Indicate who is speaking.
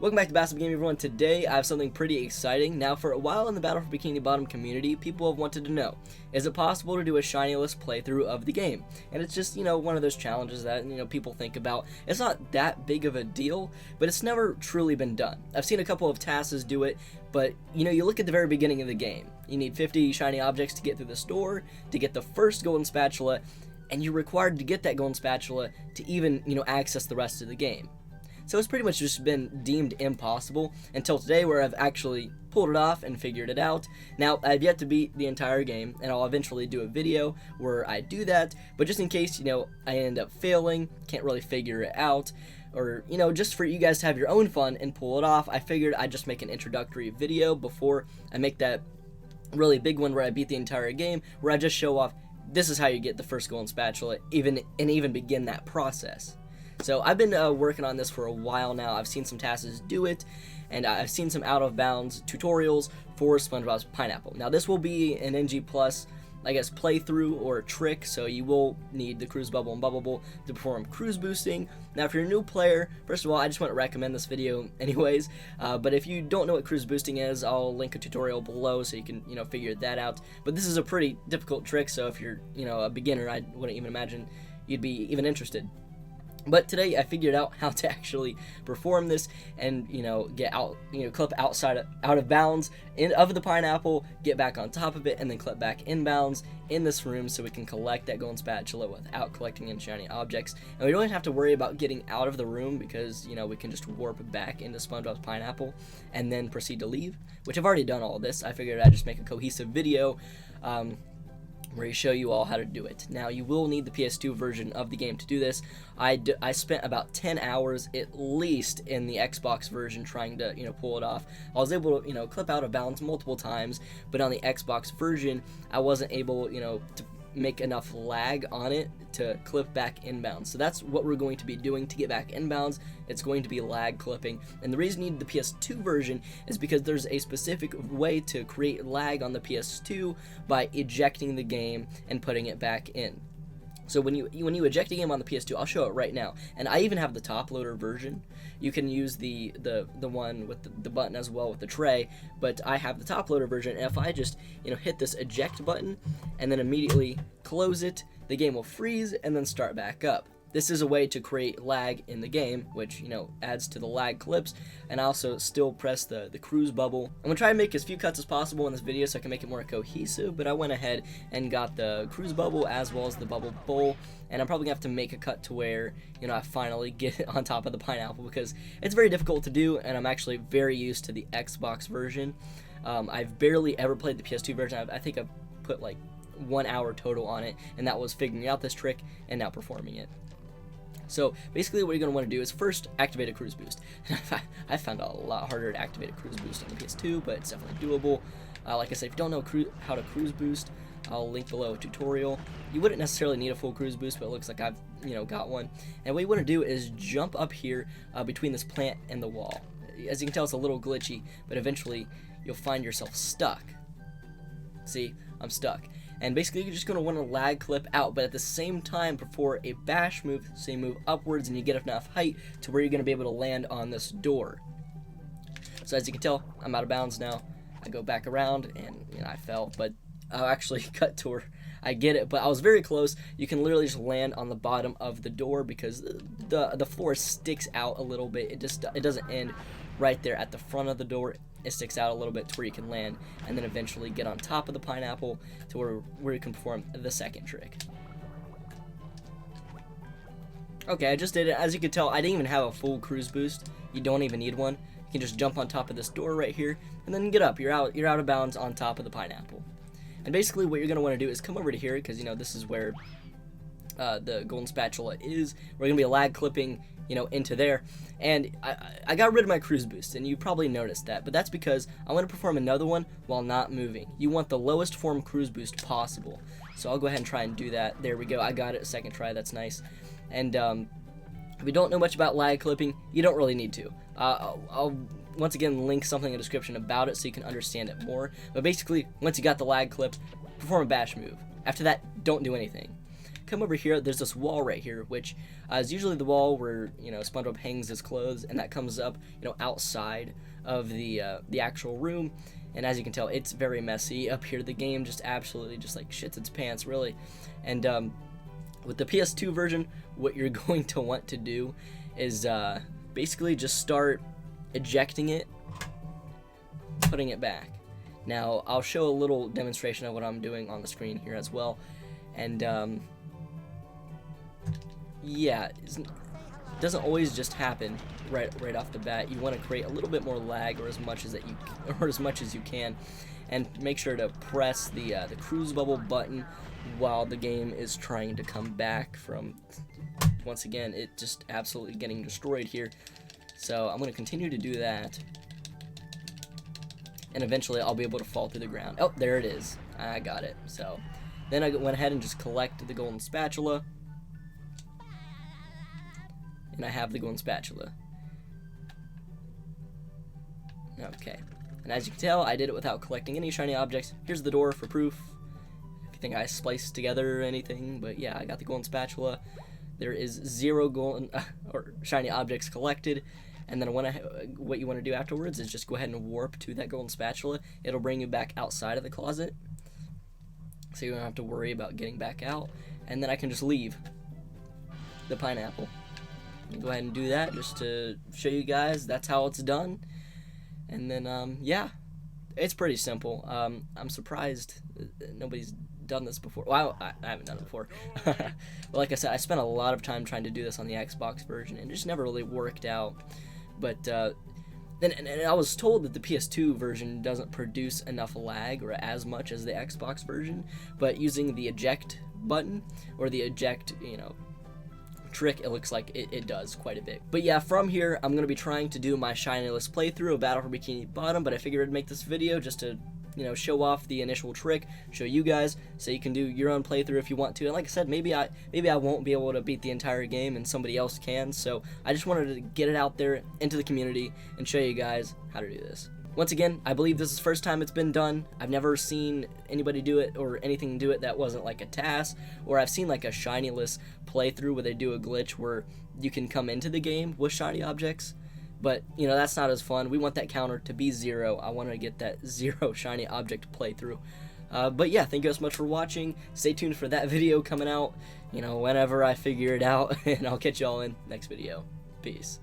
Speaker 1: Welcome back to Bfbb, everyone. Today I have something pretty exciting. Now, for a while in the Battle for Bikini Bottom community, people have wanted to know, is it possible to do a Shinyless playthrough of the game? And it's just, one of those challenges that, people think about. It's not that big of a deal, but it's never truly been done. I've seen a couple of tasks do it, but, you look at the very beginning of the game. You need 50 shiny objects to get through this door, to get the first golden spatula, and you're required to get that golden spatula to even, access the rest of the game. So it's pretty much just been deemed impossible until today, where I've actually pulled it off and figured it out. Now, I've yet to beat the entire game, and I'll eventually do a video where I do that, but just in case, I end up failing, can't really figure it out, or, just for you guys to have your own fun and pull it off, I figured I'd just make an introductory video before I make that really big one where I beat the entire game, where I just show off, this is how you get the first golden spatula, even begin that process. So I've been working on this for a while now. I've seen some tasks do it, and I've seen some out-of-bounds tutorials for Spongebob's Pineapple. Now this will be an NG+, playthrough or trick, so you will need the Cruise Bubble and Bubble Bowl to perform cruise boosting. Now if you're a new player, first of all, I just want to recommend this video anyways, but if you don't know what cruise boosting is, I'll link a tutorial below so you can, figure that out. But this is a pretty difficult trick, so if you're, a beginner, I wouldn't even imagine you'd be even interested. But today I figured out how to actually perform this and, get out, clip out of bounds of the pineapple, get back on top of it, and then clip back inbounds in this room so we can collect that golden spatula without collecting any shiny objects. And we don't even have to worry about getting out of the room because, we can just warp back into Spongebob's Pineapple and then proceed to leave, which I've already done all of this. I figured I'd just make a cohesive video, where you show you all how to do it. Now, you will need the PS2 version of the game to do this. I spent about 10 hours at least in the Xbox version trying to, pull it off. I was able to, clip out of bounds multiple times, but on the Xbox version, I wasn't able, to make enough lag on it to clip back inbounds. So that's what we're going to be doing to get back inbounds. It's going to be lag clipping. And the reason you need the PS2 version is because there's a specific way to create lag on the PS2 by ejecting the game and putting it back in. So when you eject a game on the PS2, I'll show it right now. And I even have the top loader version. You can use the one with the button as well with the tray, but I have the top loader version. And if I just hit this eject button and then immediately close it, the game will freeze and then start back up. This is a way to create lag in the game, which, adds to the lag clips, and I also still press the cruise bubble. I'm going to try and make as few cuts as possible in this video so I can make it more cohesive, but I went ahead and got the cruise bubble as well as the bubble bowl, and I'm probably going to have to make a cut to where, I finally get on top of the pineapple, because it's very difficult to do, and I'm actually very used to the Xbox version. I've barely ever played the PS2 version. I think I've put like 1 hour total on it, and that was figuring out this trick and now performing it. So basically what you're going to want to do is first activate a cruise boost. I found it a lot harder to activate a cruise boost on the PS2, but it's definitely doable. Like I said, if you don't know how to cruise boost, I'll link below a tutorial. You wouldn't necessarily need a full cruise boost, but it looks like I've got one. And what you want to do is jump up here between this plant and the wall. As you can tell, it's a little glitchy, but eventually you'll find yourself stuck. See, I'm stuck. And basically you're just going to want to lag clip out, but at the same time before a bash move, so you move upwards and you get enough height to where you're going to be able to land on this door. So as you can tell, I'm out of bounds now. I go back around and I fell, but I'll actually cut to where I get it, but I was very close. You can literally just land on the bottom of the door because the floor sticks out a little bit. It doesn't end right there at the front of the door. It sticks out a little bit to where you can land and then eventually get on top of the pineapple to where you can perform the second trick. Okay, I just did it. As you can tell, I didn't even have a full cruise boost. You don't even need one. You can just jump on top of this door right here and then get up. You're out of bounds on top of the pineapple. And basically what you're going to want to do is come over to here because, this is where the golden spatula is. We're going to be lag clipping, into there. And I got rid of my cruise boost, and you probably noticed that, but that's because I want to perform another one while not moving. You want the lowest form cruise boost possible. So I'll go ahead and try and do that. There we go. I got it a second try. That's nice. And if you don't know much about lag clipping, you don't really need to. I'll once again link something in the description about it so you can understand it more. But basically, once you got the lag clip, perform a bash move. After that, don't do anything. come over here. There's this wall right here, which is usually the wall where, you know, SpongeBob hangs his clothes, and that comes up, you know, outside of the actual room. And as you can tell, it's very messy up here. The game just absolutely just like shits its pants, really. And with the PS2 version, what you're going to want to do is basically just start ejecting it, putting it back. Now, I'll show a little demonstration of what I'm doing on the screen here as well. And yeah, it doesn't always just happen right off the bat. You want to create a little bit more lag, or as much as you can, and make sure to press the cruise bubble button while the game is trying to come back from, once again, it just absolutely getting destroyed here. So I'm going to continue to do that, and eventually I'll be able to fall through the ground. Oh, there it is. I got it. So then I went ahead and just collected the golden spatula, and I have the golden spatula. Okay, and as you can tell, I did it without collecting any shiny objects. Here's the door for proof, if you think I spliced together or anything. But yeah, I got the golden spatula. There is 0 golden or shiny objects collected. And then what you want to do afterwards is just go ahead and warp to that golden spatula. It'll bring you back outside of the closet, so you don't have to worry about getting back out. And then I can just leave the pineapple. Go ahead and do that just to show you guys that's how it's done. And then yeah, it's pretty simple. I'm surprised nobody's done this before. Well, I haven't done it before. But like I said, I spent a lot of time trying to do this on the Xbox version, and it just never really worked out. But and I was told that the PS2 version doesn't produce enough lag, or as much as the Xbox version, but using the eject button, or the eject, you know, trick, it looks like it does quite a bit. But yeah, from here, I'm going to be trying to do my Shinyless playthrough of Battle for Bikini Bottom, but I figured I'd make this video just to, you know, show off the initial trick, show you guys, so you can do your own playthrough if you want to. And like I said, maybe I won't be able to beat the entire game and somebody else can, so I just wanted to get it out there into the community and show you guys how to do this. Once again, I believe this is the first time it's been done. I've never seen anybody do it, or anything do it that wasn't like a task, or I've seen like a Shinyless playthrough where they do a glitch where you can come into the game with shiny objects. But, you know, that's not as fun. We want that counter to be 0. I want to get that 0 shiny object playthrough. But yeah, thank you guys so much for watching. Stay tuned for that video coming out, you know, whenever I figure it out. And I'll catch y'all in next video. Peace.